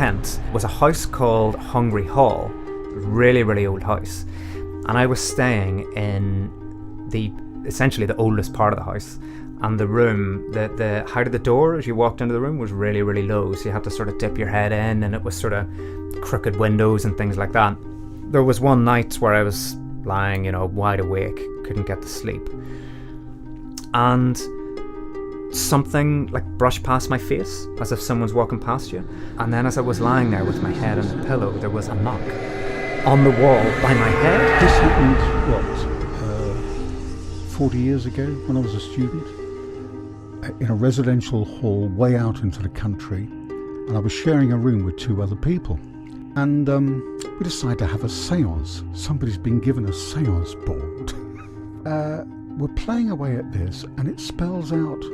Kent was a house called Hungry Hall. Really, really old house. And I was staying in essentially the oldest part of the house. And the room, the height of the door as you walked into the room was really, really low. So you had to sort of dip your head in, and it was sort of crooked windows and things like that. There was one night where I was lying, wide awake, couldn't get to sleep. And something like brushed past my face as if someone's walking past you. And then as I was lying there with my head on the pillow, there was a knock on the wall by my head. This happened, 40 years ago when I was a student in a residential hall way out into the country, and I was sharing a room with two other people. And we decided to have a séance. Somebody's been given a séance board. We're playing away at this, and it spells out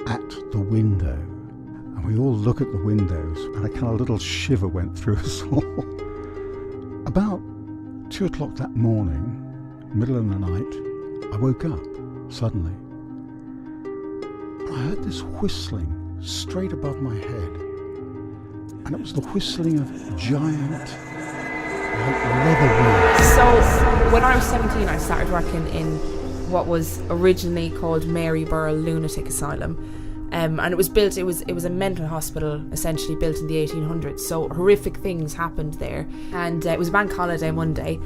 at the window. And we all look at the windows, and a kind of little shiver went through us all. About 2 o'clock that morning, middle of the night, I woke up suddenly. I heard this whistling straight above my head. And it was the whistling of giant, leather wings. So, when I was 17, I started working in what was originally called Mary Burrell Lunatic Asylum. And it was a mental hospital, essentially built in the 1800s. So horrific things happened there. And it was a bank holiday Monday,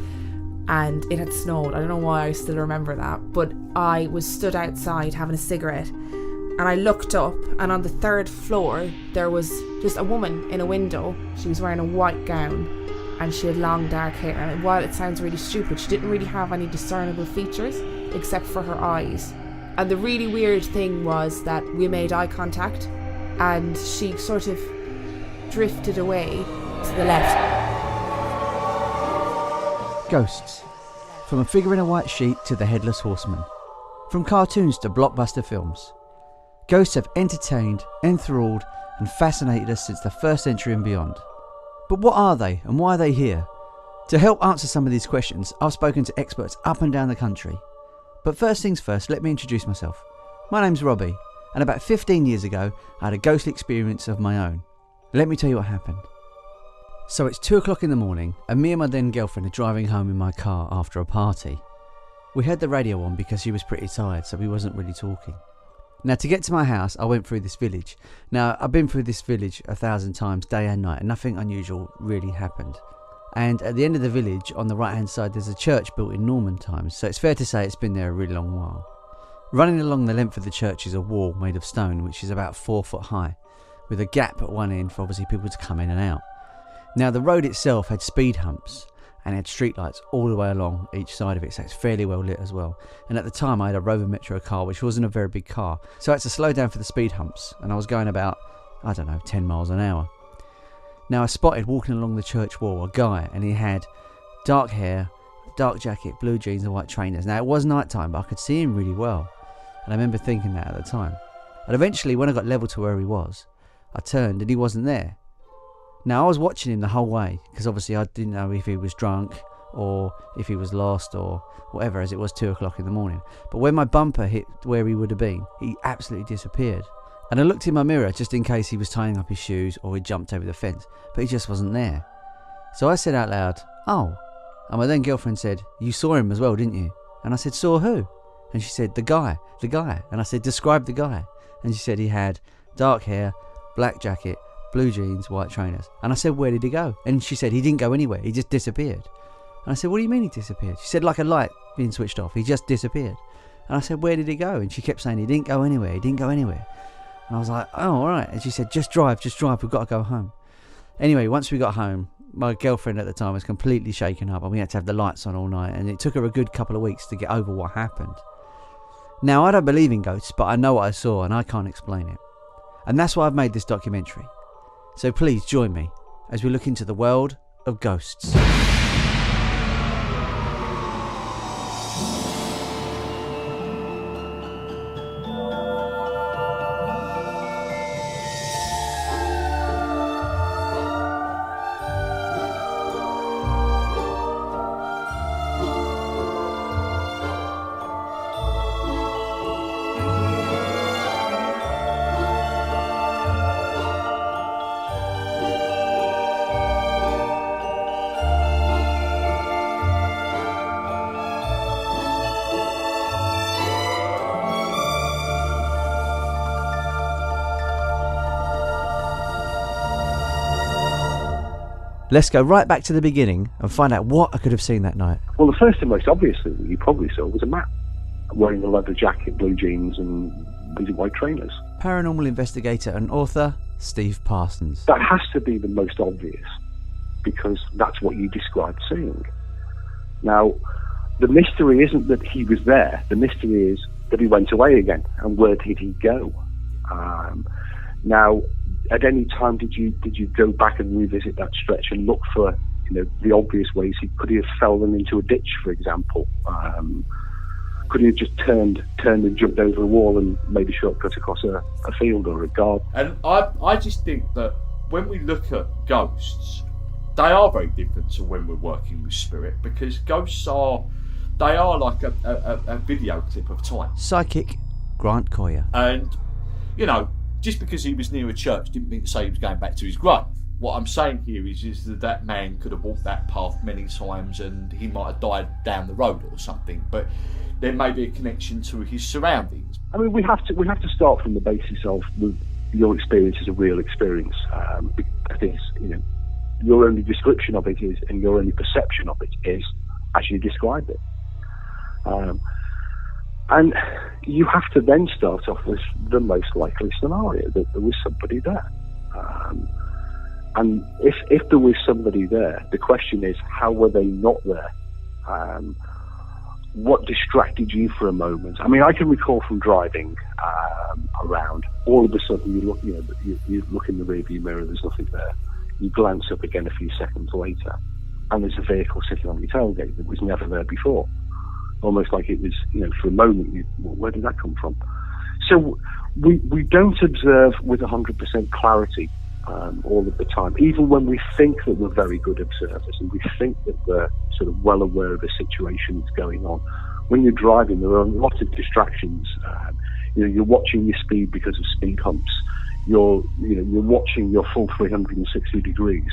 and it had snowed. I don't know why I still remember that. But I was stood outside having a cigarette, and I looked up, and on the 3rd floor, there was just a woman in a window. She was wearing a white gown, and she had long dark hair. And while it sounds really stupid, she didn't really have any discernible features, except for her eyes. And the really weird thing was that we made eye contact, and she sort of drifted away to the left. Ghosts. From a figure in a white sheet to the Headless Horseman. From cartoons to blockbuster films. Ghosts have entertained, enthralled and fascinated us since the 1st century and beyond. But what are they, and why are they here? To help answer some of these questions, I've spoken to experts up and down the country. But first things first, let me introduce myself. My name's Robbie, and about 15 years ago, I had a ghostly experience of my own. Let me tell you what happened. So it's 2 o'clock in the morning, and me and my then girlfriend are driving home in my car after a party. We had the radio on because she was pretty tired, so we wasn't really talking. Now, to get to my house, I went through this village. Now, I've been through this village 1,000 times, day and night, and nothing unusual really happened. And at the end of the village, on the right-hand side, there's a church built in Norman times, so it's fair to say it's been there a really long while. Running along the length of the church is a wall made of stone, which is about 4 foot high, with a gap at one end for obviously people to come in and out. Now, the road itself had speed humps, and had streetlights all the way along each side of it, so it's fairly well lit as well. And at the time I had a Rover Metro car, which wasn't a very big car, so I had to slow down for the speed humps, and I was going about, 10 miles an hour. Now I spotted walking along the church wall a guy, and he had dark hair, dark jacket, blue jeans and white trainers. Now it was night time, but I could see him really well, and I remember thinking that at the time. And eventually when I got level to where he was, I turned and he wasn't there. Now, I was watching him the whole way, because obviously I didn't know if he was drunk or if he was lost or whatever, as it was 2 o'clock in the morning. But when my bumper hit where he would have been, he absolutely disappeared. And I looked in my mirror just in case he was tying up his shoes or he jumped over the fence, but he just wasn't there. So I said out loud, "Oh." And my then girlfriend said, "You saw him as well, didn't you?" And I said, "Saw who?" And she said, the guy. And I said, "Describe the guy." And she said he had dark hair, black jacket, blue jeans, white trainers. And I said, "Where did he go?" And she said, "He didn't go anywhere, he just disappeared." And I said, "What do you mean he disappeared?" She said, "Like a light being switched off, he just disappeared." And I said, "Where did he go?" And she kept saying, "He didn't go anywhere, he didn't go anywhere." And I was like, "Oh, alright." And she said, just drive, we've got to go home." Anyway, once we got home, my girlfriend at the time was completely shaken up, and we had to have the lights on all night, and it took her a good couple of weeks to get over what happened. Now, I don't believe in ghosts, but I know what I saw, and I can't explain it. And that's why I've made this documentary. So please join me as we look into the world of ghosts. Let's go right back to the beginning and find out what I could have seen that night. Well, the first and most obvious thing that you probably saw was a man wearing a leather jacket, blue jeans, and these white trainers. Paranormal investigator and author Steve Parsons. That has to be the most obvious, because that's what you described seeing. Now, the mystery isn't that he was there. The mystery is that he went away again, and where did he go? Now, at any time did you go back and revisit that stretch and look for the obvious ways could he have fallen into a ditch, for example? Could he have just turned and jumped over a wall and made a shortcut across a field or a garden? And I just think that when we look at ghosts, they are very different to when we're working with spirit, because ghosts are like a video clip of time. Psychic Grant Coyer. And, just because he was near a church didn't mean to say he was going back to his grave. What I'm saying here is that man could have walked that path many times and he might have died down the road or something, but there may be a connection to his surroundings. I mean, we have to start from the basis of your experience is a real experience, because your only description of it is, and your only perception of it is as you described it. And you have to then start off with the most likely scenario, that there was somebody there. And if there was somebody there, the question is, how were they not there? What distracted you for a moment? I mean, I can recall from driving around, all of a sudden you look in the rearview mirror, there's nothing there. You glance up again a few seconds later, and there's a vehicle sitting on your tailgate that was never there before. Almost like it was, for a moment, where did that come from? So we don't observe with 100% clarity all of the time, even when we think that we're very good observers and we think that we're sort of well aware of the situation that's going on. When you're driving, there are a lot of distractions. You're watching your speed because of speed humps. You're watching your full 360 degrees,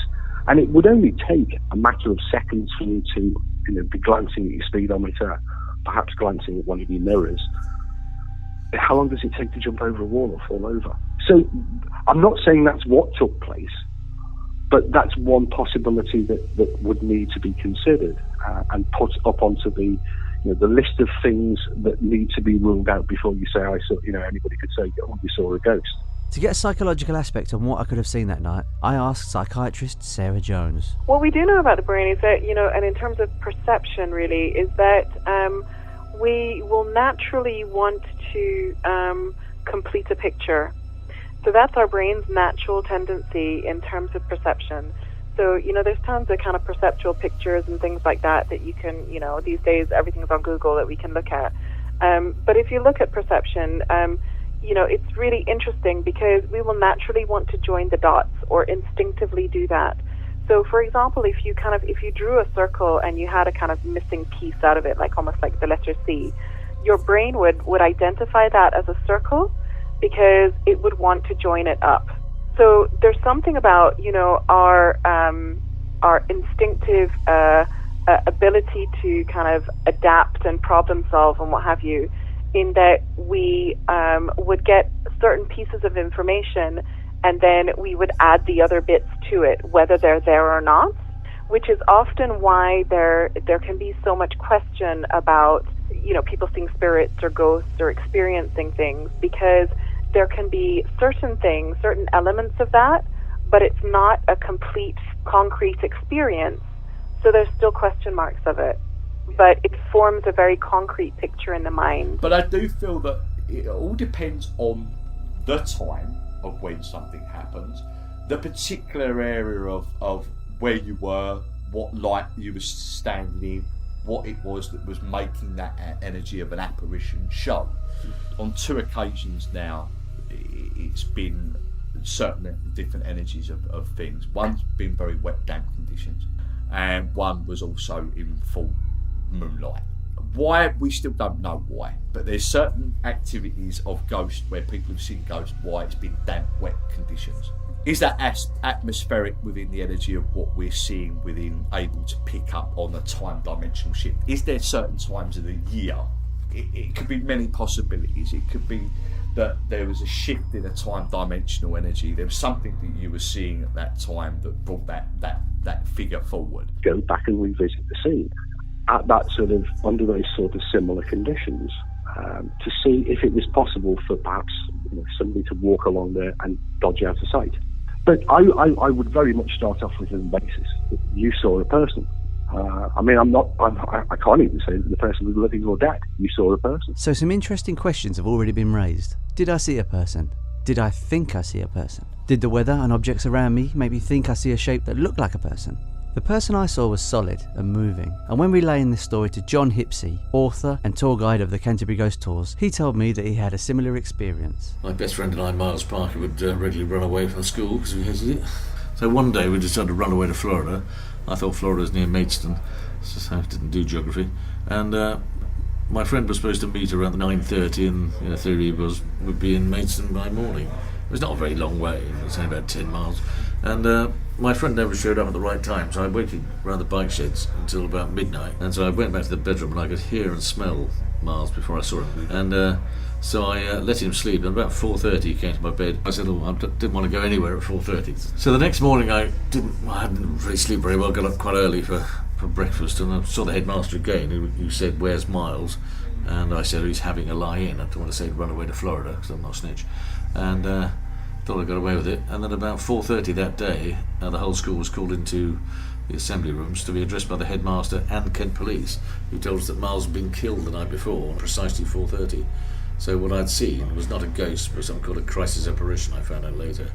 and it would only take a matter of seconds for you to be glancing at your speedometer, perhaps glancing at one of your mirrors. How long does it take to jump over a wall or fall over? So I'm not saying that's what took place, but that's one possibility that would need to be considered and put up onto the list of things that need to be ruled out before you say, I saw, anybody could say, oh, you saw a ghost. To get a psychological aspect on what I could have seen that night, I asked psychiatrist Sarah Jones. What we do know about the brain is that, and in terms of perception really, is that we will naturally want to complete a picture. So that's our brain's natural tendency in terms of perception. So, there's tons of kind of perceptual pictures and things like that you can, these days everything's on Google that we can look at. But if you look at perception, it's really interesting because we will naturally want to join the dots or instinctively do that. So, for example, if you drew a circle and you had a kind of missing piece out of it, like almost like the letter C, your brain would identify that as a circle because it would want to join it up. So there's something about, our instinctive ability to kind of adapt and problem solve and what have you, in that we would get certain pieces of information and then we would add the other bits to it, whether they're there or not, which is often why there can be so much question about, people seeing spirits or ghosts or experiencing things, because there can be certain things, certain elements of that, but it's not a complete, concrete experience, so there's still question marks of it. But it forms a very concrete picture in the mind. But I do feel that it all depends on the time of when something happens, the particular area of where you were, what light you were standing in, what it was that was making that energy of an apparition show. On 2 occasions now, it's been certain different energies of things. One's been very wet, damp conditions, and one was also in full moonlight. Why, we still don't know why, but there's certain activities of ghosts where people have seen ghosts, why it's been damp, wet conditions. Is that atmospheric within the energy of what we're seeing within, able to pick up on a time dimensional shift? Is there certain times of the year? It could be many possibilities. It could be that there was a shift in a time-dimensional energy. There was something that you were seeing at that time that brought that figure forward. Go back and revisit the scene at that sort of, under those sort of similar conditions, to see if it was possible for perhaps somebody to walk along there and dodge out of sight. But I would very much start off with the basis that you saw a person. I can't even say that the person was living or dead. You saw a person. So some interesting questions have already been raised. Did I see a person? Did I think I see a person? Did the weather and objects around me make me think I see a shape that looked like a person? The person I saw was solid and moving, and when relaying this story to John Hipsey, author and tour guide of the Canterbury Ghost Tours, he told me that he had a similar experience. My best friend and I, Miles Parker, would regularly run away from school because we hated it. So one day we decided to run away to Florida. I thought Florida was near Maidstone, so I didn't do geography. And my friend was supposed to meet around 9:30, and the theory was we'd be in Maidstone by morning. It was not a very long way, it was only about 10 miles. And my friend never showed up at the right time, so I waited around the bike sheds until about midnight. And so I went back to the bedroom and I could hear and smell Miles before I saw him. And so I let him sleep, and about 4:30 he came to my bed. I said, I didn't want to go anywhere at 4:30. So the next morning I didn't really sleep very well, got up quite early for breakfast, and I saw the headmaster again, who said, "Where's Miles?" And I said, "He's having a lie-in." I don't want to say he'd run away to Florida, because I'm not a snitch. And thought I got away with it. And then about 4:30 that day, the whole school was called into the assembly rooms to be addressed by the headmaster and Kent Police, who told us that Miles had been killed the night before, precisely 4:30. So what I'd seen was not a ghost, but something called a crisis apparition. I found out later.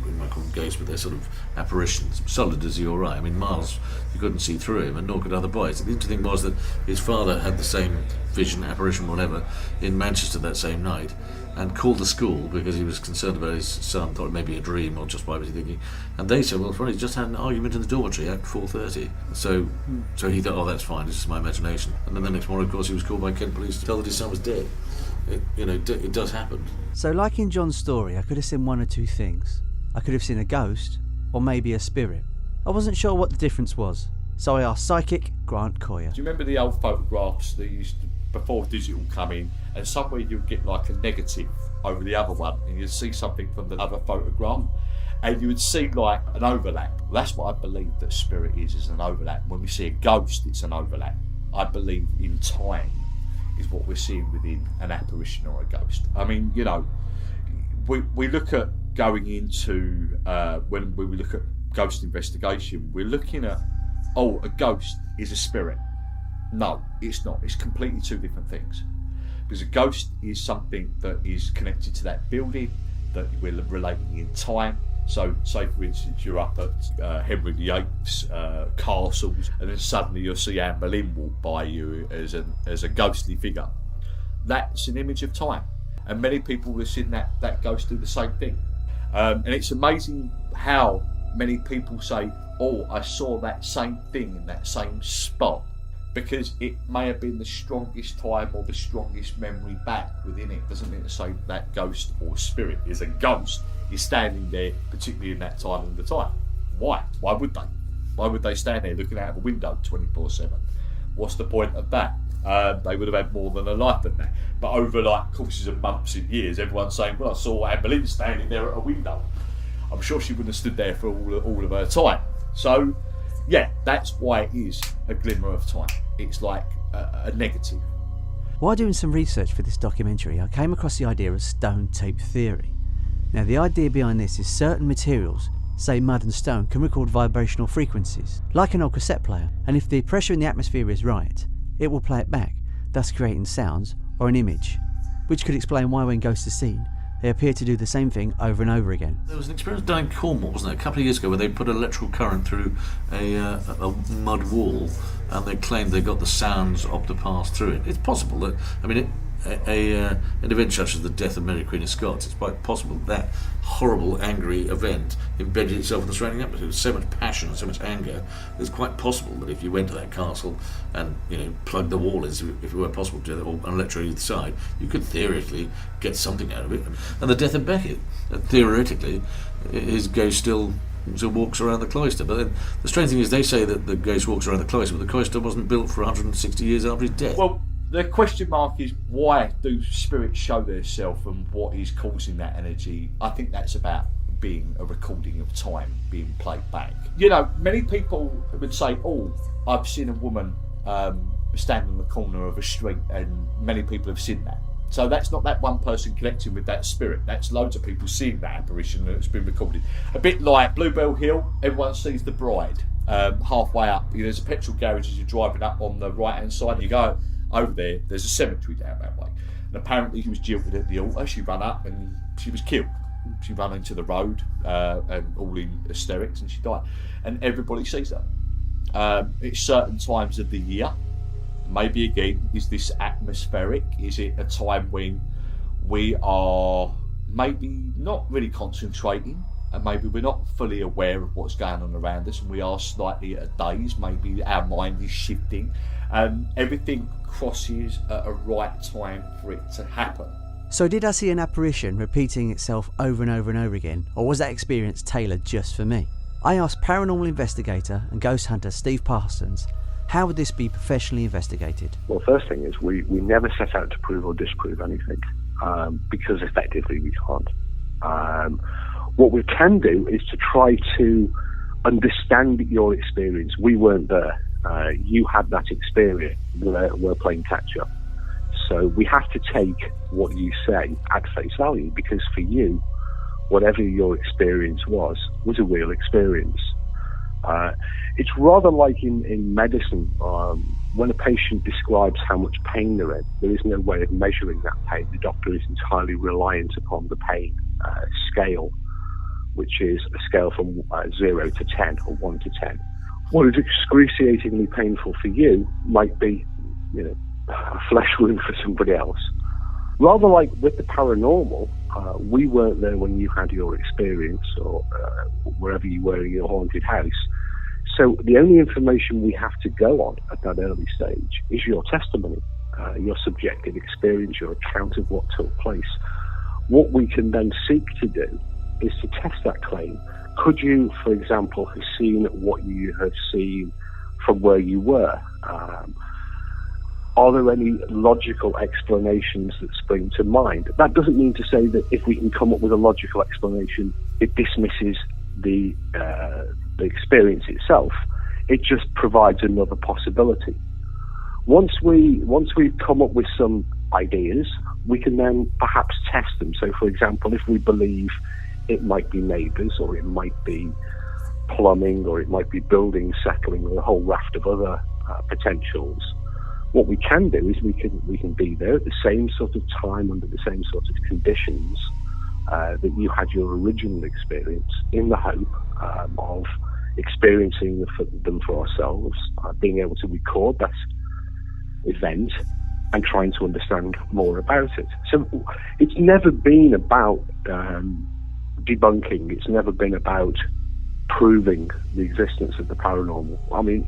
We might call them ghosts, but they're sort of apparitions, solid as you're right. I mean, Miles, you couldn't see through him, and nor could other boys. The interesting thing was that his father had the same vision, apparition, whatever, in Manchester that same night, and called the school because he was concerned about his son, thought it may be a dream, or just why was he thinking. And they said, well, he just had an argument in the dormitory at 4:30. So he thought, oh, that's fine, this is my imagination. And then the next morning, of course, he was called by Kent Police to tell that his son was dead. It does happen. So like in John's story, I could have seen one or two things. I could have seen a ghost, or maybe a spirit. I wasn't sure what the difference was, so I asked psychic Grant Coyer. Do you remember the old photographs that used to, before digital come in, and somewhere you'd get like a negative over the other one, and you'd see something from the other photograph, and you would see like an overlap. Well, that's what I believe that spirit is an overlap. When we see a ghost, it's an overlap. I believe in time is what we're seeing within an apparition or a ghost. I mean, we look at going into, when we look at ghost investigation, we're looking at, a ghost is a spirit. No, it's not. It's completely two different things. Because a ghost is something that is connected to that building, that we're relating in time. So, say for instance, you're up at Henry VIII's castles, and then suddenly you'll see Anne Boleyn walk by you as a ghostly figure. That's an image of time, and many people will have seen that ghost do the same thing. And it's amazing how many people say, "Oh, I saw that same thing in that same spot," because it may have been the strongest time or the strongest memory back within it. Doesn't mean to say that ghost or spirit is a ghost is standing there, particularly in that time of the time. Why? Why would they? Why would they stand there looking out of a window 24/7? What's the point of that? They would have had more than a life than that. But over like courses of months and years, everyone's saying, "Well, I saw Anne Boleyn standing there at a window." I'm sure she wouldn't have stood there for all of her time. So, yeah, that's why it is a glimmer of time. It's like a negative. While doing some research for this documentary, I came across the idea of stone tape theory. Now, the idea behind this is certain materials, say mud and stone, can record vibrational frequencies, like an old cassette player, and if the pressure in the atmosphere is right, it will play it back, thus creating sounds or an image, which could explain why when ghosts are seen, they appear to do the same thing over and over again. There was an experience done in Cornwall, wasn't it, a couple of years ago, where they put electrical current through a mud wall, and they claimed they got the sounds of the pass through it. It's possible that, an event such as the death of Mary Queen of Scots, it's quite possible that horrible, angry event embedded itself in the surrounding atmosphere. With so much passion and so much anger, it's quite possible that if you went to that castle and plugged the wall in, if it were possible to do that, or an electrode either side, you could theoretically get something out of it. And the death of Becket, theoretically, his ghost still walks around the cloister. But then the strange thing is, they say that the ghost walks around the cloister, but the cloister wasn't built for 160 years after his death. Well, The question mark is, why do spirits show themselves and what is causing that energy? I think that's about being a recording of time being played back. You know, many people would say, oh, I've seen a woman stand on the corner of a street, and many people have seen that. So that's not that one person connecting with that spirit. That's loads of people seeing that apparition that's been recorded. A bit like Bluebell Hill, everyone sees the bride halfway up. You know, there's a petrol garage as you're driving up on the right-hand side. You go over there, there's a cemetery down that way. And apparently she was jilted at the altar. She ran up and she was killed. She ran into the road and all in hysterics, and she died. And everybody sees her. It's certain times of the year. Maybe again, is this atmospheric? Is it a time when we are maybe not really concentrating, and maybe we're not fully aware of what's going on around us, and we are slightly at a daze? Maybe our mind is shifting, and everything crosses at a right time for it to happen. So did I see an apparition repeating itself over and over and over again, or was that experience tailored just for me? I asked paranormal investigator and ghost hunter Steve Parsons, how would this be professionally investigated? Well, first thing is we never set out to prove or disprove anything, because effectively we can't. What we can do is to try to understand your experience. We weren't there. You had that experience. We're playing catch up. So we have to take what you say at face value, because for you, whatever your experience was a real experience. It's rather like in medicine, when a patient describes how much pain they're in, there is no way of measuring that pain. The doctor is entirely reliant upon the pain scale, which is a scale from 0 to 10 or 1 to 10. What is excruciatingly painful for you might be, a flesh wound for somebody else. Rather like with the paranormal, we weren't there when you had your experience, or wherever you were in your haunted house. So the only information we have to go on at that early stage is your testimony, your subjective experience, your account of what took place. What we can then seek to do is to test that claim. Could you, for example, have seen what you have seen from where you were? Are there any logical explanations that spring to mind? That doesn't mean to say that if we can come up with a logical explanation, it dismisses the experience itself. It just provides another possibility. Once we've come up with some ideas, we can then perhaps test them. So, for example, if we believe it might be neighbours, or it might be plumbing, or it might be buildings settling, or a whole raft of other potentials, what we can do is we can be there at the same sort of time, under the same sort of conditions that you had your original experience, in the hope of experiencing them for ourselves, being able to record that event and trying to understand more about it. So it's never been about debunking. It's never been about proving the existence of the paranormal. I mean,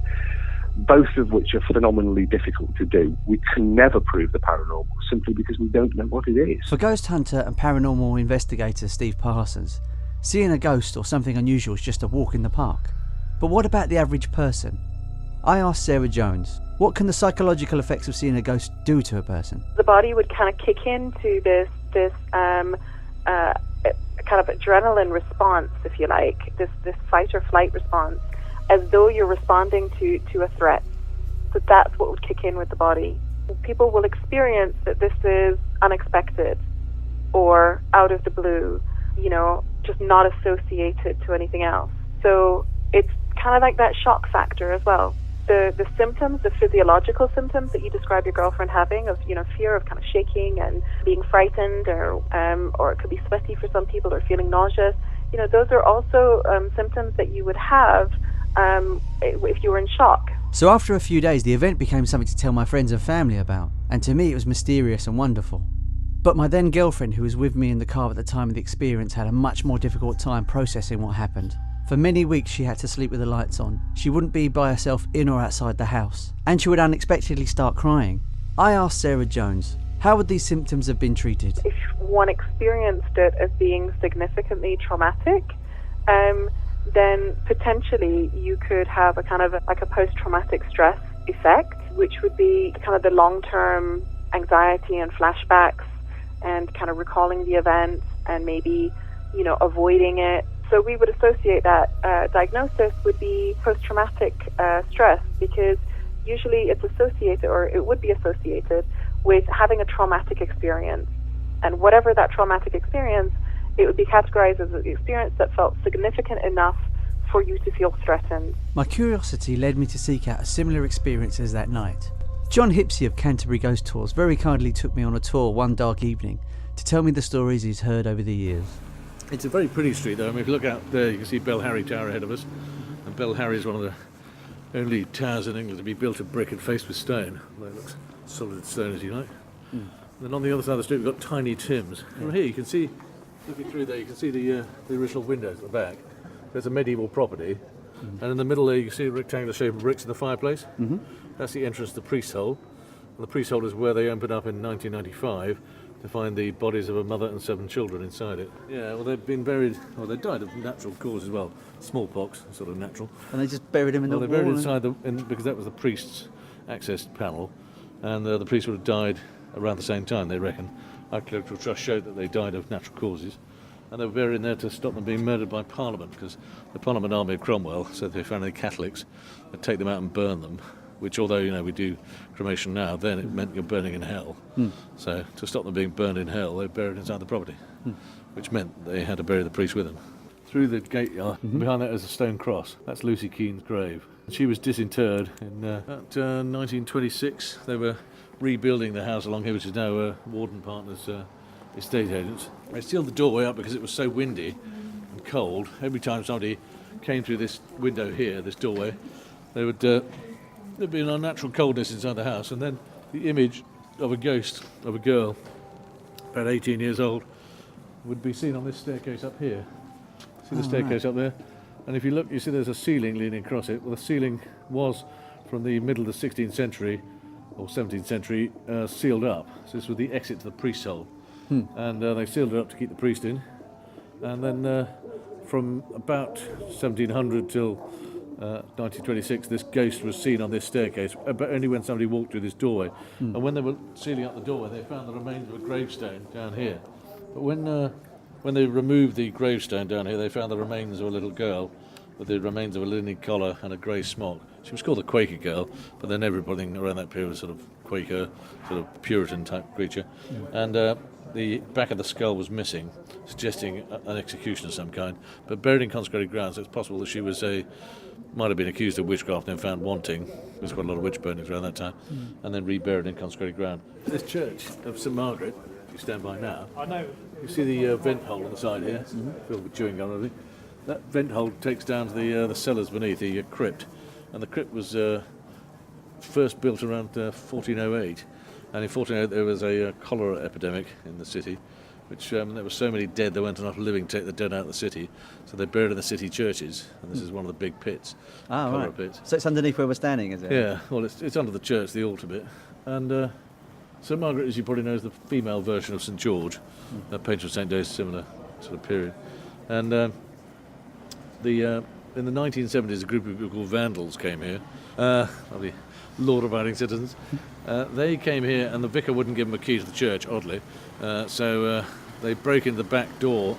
both of which are phenomenally difficult to do. We can never prove the paranormal simply because we don't know what it is. For ghost hunter and paranormal investigator Steve Parsons, seeing a ghost or something unusual is just a walk in the park. But what about the average person? I asked Sarah Jones, what can the psychological effects of seeing a ghost do to a person? The body would kind of kick into this kind of adrenaline response, if you like, this fight or flight response, as though you're responding to a threat. So that's what would kick in with the body. People will experience that this is unexpected or out of the blue, just not associated to anything else. So it's kind of like that shock factor as well. The symptoms, the physiological symptoms that you describe your girlfriend having of, fear of kind of shaking and being frightened, or it could be sweaty for some people, or feeling nauseous, those are also symptoms that you would have if you were in shock. So after a few days, the event became something to tell my friends and family about, and to me it was mysterious and wonderful. But my then girlfriend, who was with me in the car at the time of the experience, had a much more difficult time processing what happened. For many weeks she had to sleep with the lights on. She wouldn't be by herself in or outside the house, and she would unexpectedly start crying. I asked Sarah Jones, how would these symptoms have been treated? If one experienced it as being significantly traumatic, then potentially you could have a kind of like a post-traumatic stress effect, which would be kind of the long-term anxiety and flashbacks and kind of recalling the event and maybe, avoiding it. So we would associate that diagnosis would be post-traumatic stress, because usually it's associated, or it would be associated, with having a traumatic experience. And whatever that traumatic experience, it would be categorized as an experience that felt significant enough for you to feel threatened. My curiosity led me to seek out a similar experience as that night. John Hipsey of Canterbury Ghost Tours very kindly took me on a tour one dark evening to tell me the stories he's heard over the years. It's a very pretty street, though. I mean, if you look out there, you can see Bell Harry Tower ahead of us. And Bell Harry is one of the only towers in England to be built of brick and faced with stone. Well, it looks solid stone, as you like. Then on the other side of the street, we've got Tiny Tim's. From here, you can see, looking through there, you can see the original windows at the back. There's a medieval property. And in the middle there, you can see a rectangular shape of bricks in the fireplace. That's the entrance to the priest's hole. And the priest's hole is where they opened up in 1995 to find the bodies of a mother and 7 children inside it. Yeah, well, they've been buried, well, they died of natural cause as well. Smallpox, sort of natural. And they just buried him in the wall? They buried inside because that was the priest's access panel. And the priest would have died around the same time, they reckon. Archaeological Trust showed that they died of natural causes. And they were buried in there to stop them being murdered by Parliament, because the Parliament army of Cromwell said if they found any Catholics, they'd take them out and burn them. Which, although we do cremation now, then it meant you're burning in hell. So to stop them being burned in hell, they buried inside the property, which meant they had to bury the priest with them. Through the gate yard, behind that is a stone cross. That's Lucy Keane's grave. She was disinterred in about 1926. They were rebuilding the house along here, which is now Warden Partners estate agents. They sealed the doorway up because it was so windy and cold. Every time somebody came through this window here, this doorway, they would... There'd be an unnatural coldness inside the house, and then the image of a ghost of a girl, about 18 years old, would be seen on this staircase up here. See the staircase up there? And if you look, you see there's a ceiling leaning across it. Well, the ceiling was from the middle of the 16th century, or 17th century, sealed up. So this was the exit to the priest's hole. And they sealed it up to keep the priest in. And then from about 1700 till 1926, this ghost was seen on this staircase, but only when somebody walked through this doorway. And when they were sealing up the doorway, they found the remains of a gravestone down here. But when they removed the gravestone down here, they found the remains of a little girl with the remains of a linen collar and a grey smock. She was called the Quaker Girl, but then everybody around that period was sort of Quaker, sort of Puritan type creature. And the back of the skull was missing, suggesting an execution of some kind. But buried in consecrated ground, so it's possible that she was might have been accused of witchcraft and then found wanting. There's quite a lot of witch burnings around that time. And then reburied in consecrated ground. This church of St Margaret, if you stand by now, I know. You see the vent hole on the side here, filled with chewing gum and everything. That vent hole takes down to the cellars beneath, the crypt. And the crypt was first built around 1408. And in 1408 there was a cholera epidemic in the city, which there were so many dead there weren't enough living to take the dead out of the city, so they buried in the city churches, and this is one of the big pits, cholera pits. So it's underneath where we're standing, is it? Yeah, well it's under the church, the altar bit, and St Margaret, as you probably know, is the female version of St George, patron saint day, similar sort of period, and in the 1970s a group of people called Vandals came here, lovely law-abiding citizens. They came here and the vicar wouldn't give them a key to the church, oddly. So they broke into the back door.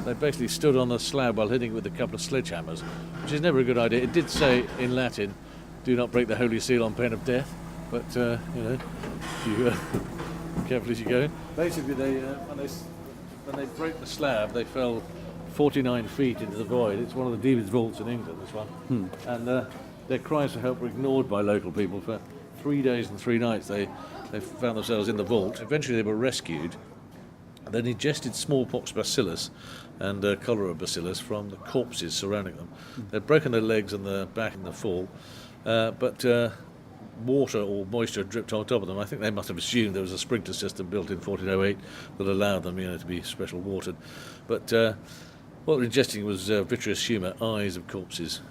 They basically stood on the slab while hitting it with a couple of sledgehammers, which is never a good idea. It did say in Latin, "Do not break the Holy Seal on pain of death." But you careful as you go. Basically, when they broke the slab, they fell 49 feet into the void. It's one of the demon's vaults in England, this one. And their cries for help were ignored by local people for 3 days and 3 nights. They found themselves in the vault. Eventually they were rescued. Then ingested smallpox bacillus and cholera bacillus from the corpses surrounding them. They'd broken their legs and their back in the fall, but water or moisture dripped on top of them. I think they must have assumed there was a sprinkler system built in 1408 that allowed them, to be special watered. But what they were ingesting was vitreous humour, eyes of corpses.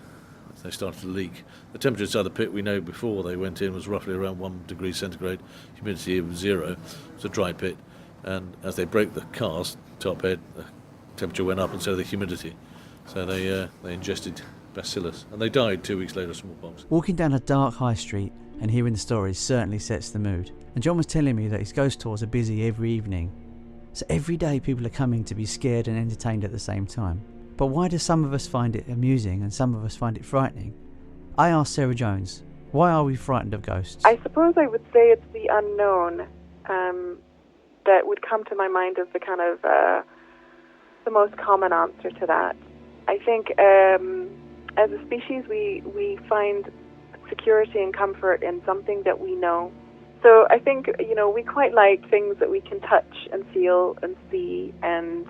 They started to leak. The temperature inside the pit, we know before they went in, was roughly around 1 degree centigrade. Humidity was 0. It's a dry pit. And as they broke the cast, top head, the temperature went up and so the humidity. So they ingested bacillus, and they died 2 weeks later of smallpox. Walking down a dark high street and hearing the stories certainly sets the mood. And John was telling me that his ghost tours are busy every evening. So every day people are coming to be scared and entertained at the same time. But why do some of us find it amusing and some of us find it frightening? I asked Sarah Jones, why are we frightened of ghosts? I suppose I would say it's the unknown that would come to my mind as the kind of the most common answer to that. I think as a species we find security and comfort in something that we know. So I think, we quite like things that we can touch and feel and see and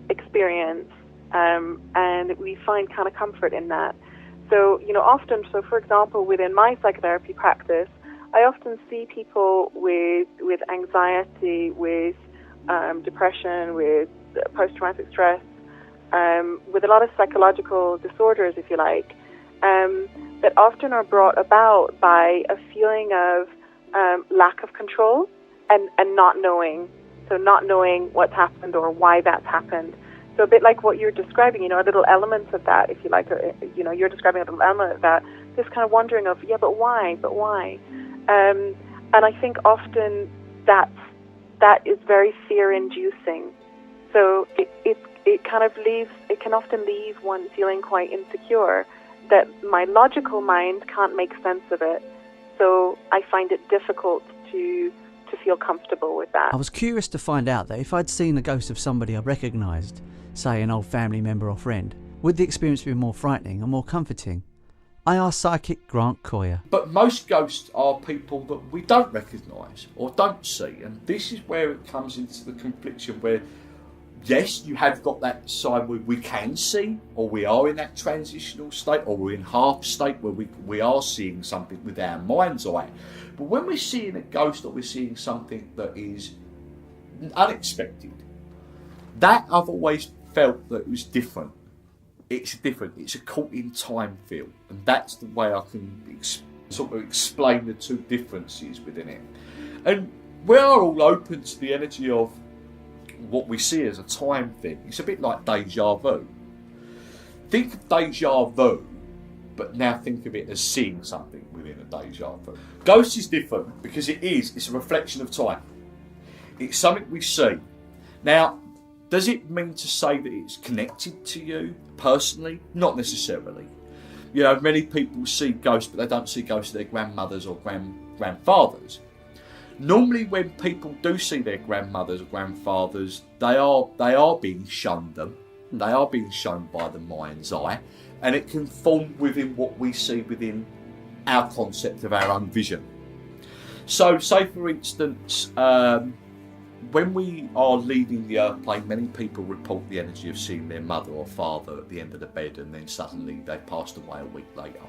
experience, and we find kind of comfort in that. So, often, for example, within my psychotherapy practice, I often see people with anxiety, with depression, with post-traumatic stress, with a lot of psychological disorders, if you like, that often are brought about by a feeling of lack of control and not knowing. So not knowing what's happened or why that's happened. So a bit like what you're describing, little elements of that, if you like, you're describing a little element of that, this kind of wondering of, but why? And I think often that is very fear-inducing. So it can often leave one feeling quite insecure, that my logical mind can't make sense of it. So I find it difficult to feel comfortable with that. I was curious to find out that if I'd seen the ghost of somebody I recognised, say an old family member or friend, would the experience be more frightening or more comforting? I asked psychic Grant Coyer. But most ghosts are people that we don't recognise or don't see, and this is where it comes into the confliction where, yes, you have got that side where we can see, or we are in that transitional state, or we're in half state where we are seeing something with our mind's eye. But when we're seeing a ghost or we're seeing something that is unexpected, that I've always felt that it was different. It's different. It's a caught in time feel, and that's the way I can sort of explain the two differences within it. And we are all open to the energy of what we see as a time thing. It's a bit like deja vu. Think of deja vu, but now think of it as seeing something within a deja vu. Ghost is different because it's a reflection of time. It's something we see. Now, does it mean to say that it's connected to you personally? Not necessarily. Many people see ghosts, but they don't see ghosts of their grandmothers or grandfathers. Normally, when people do see their grandmothers or grandfathers, they are being shown them. They are being shown by the mind's eye, and it can form within what we see within our concept of our own vision. So, say for instance, when we are leaving the airplane, many people report the energy of seeing their mother or father at the end of the bed, and then suddenly they passed away a week later.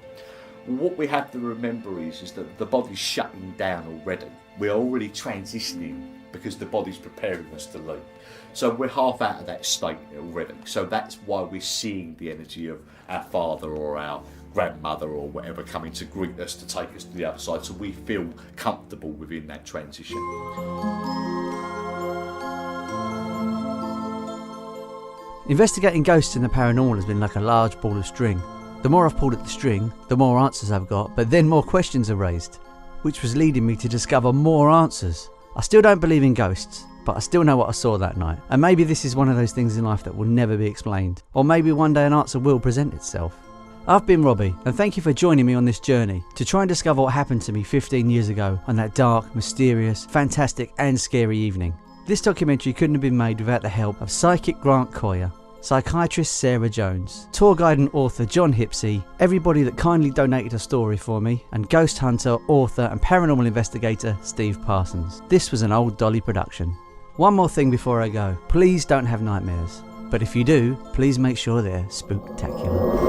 What we have to remember is that the body's shutting down already. We're already transitioning because the body's preparing us to leave. So we're half out of that state already. So that's why we're seeing the energy of our father or our grandmother or whatever coming to greet us to take us to the other side. So we feel comfortable within that transition. Investigating ghosts in the paranormal has been like a large ball of string. The more I've pulled at the string, the more answers I've got, but then more questions are raised, which was leading me to discover more answers. I still don't believe in ghosts, but I still know what I saw that night. And maybe this is one of those things in life that will never be explained. Or maybe one day an answer will present itself. I've been Robbie, and thank you for joining me on this journey to try and discover what happened to me 15 years ago on that dark, mysterious, fantastic and scary evening. This documentary couldn't have been made without the help of psychic Grant Coyer, psychiatrist Sarah Jones, tour guide and author John Hipsey, everybody that kindly donated a story for me, and ghost hunter, author and paranormal investigator Steve Parsons. This was an Old Dolly production. One more thing before I go, please don't have nightmares, but if you do, please make sure they're spooktacular.